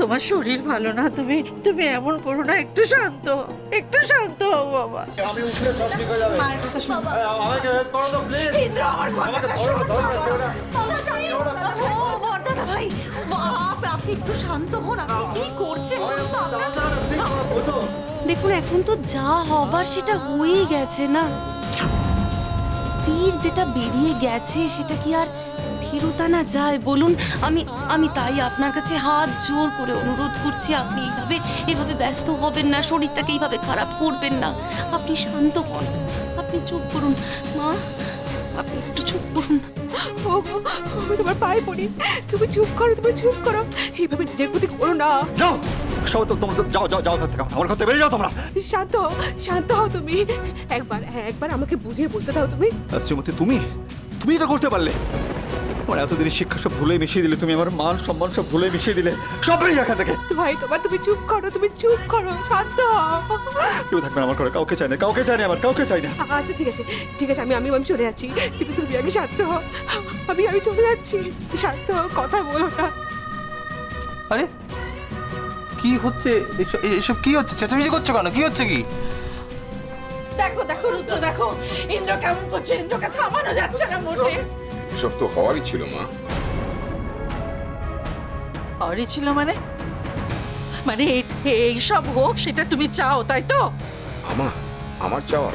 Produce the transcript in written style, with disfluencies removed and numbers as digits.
তোমার শরীর ভালো না, তুমি তুমি এমন করো না, একটু শান্ত হও বাবা। আমি উঠলে সব ঠিক হয়ে যাবে। মায়ের কথা শোনো। আমাকে হেল্প করো তো প্লিজ। ইন্দ্র, আমার কথাটা শোনো। বর্দানা ভাই, আপনি একটু শান্ত হন। আপনি কি করছেন বলুন তো? দেখুন, এখন তো যা হবার সেটা হয়েই গেছে না। তীর যেটা বেরিয়ে গেছে সেটা কি আর ফেরত আনা যায় বলুন? আমি তাই আপনার কাছে হাত জোর করে অনুরোধ করছি, আপনি এভাবে ব্যস্ত হবেন না, শরীরটাকে এইভাবে খারাপ করবেন না। আপনি শান্ত হন, আপনি চুপ করুন মা, আপনি একটু চুপ করুন। ওগো, আমি তোমার পায়ে পড়ি, তুমি চুপ করো, এইভাবে নিজের প্রতি করো না। যাও সব তো তোমরা যাও যাও যাও ঘর থেকে, আমার ঘর থেকে বেরিয়ে যাও তোমরা। শান্ত হও তুমি। একবার আমাকে বুঝিয়ে বলতে দাও তুমি। শ্রীমতী, তুমি এটা করতে পারলে? আমার এতদিনের শিক্ষা সব ধুলে মিশিয়ে দিলে তুমি, আমার মান সম্মান সব ধুলে মিশিয়ে দিলে। সব বেরিয়ে এখান থেকে। ভাই তুমি চুপ করো, শান্ত হও। কেউ থাকবে না আমার ঘরে, কাউকে চাই না, আমার কাউকে চাই না। আচ্ছা ঠিক আছে, আমি চলে যাচ্ছি, কিন্তু তুমি আগে শান্ত হও। আমি চলে যাচ্ছি, শান্ত হও, কথা বলো না। আরে কি হচ্ছে এসব? কি হচ্ছে? চেঁচামেচি করছো কেন? কি হচ্ছে? কি দেখো রুদ্র, দেখো ইন্দ্র কেমন করছে। ইন্দ্রকে থামানো যাচ্ছে না মোটে। এসব তো হওয়ারই ছিল মা। হওয়ারই ছিল মানে এইসব হোক সেটা তুমি চাও, তাই তো? আমার চাওয়া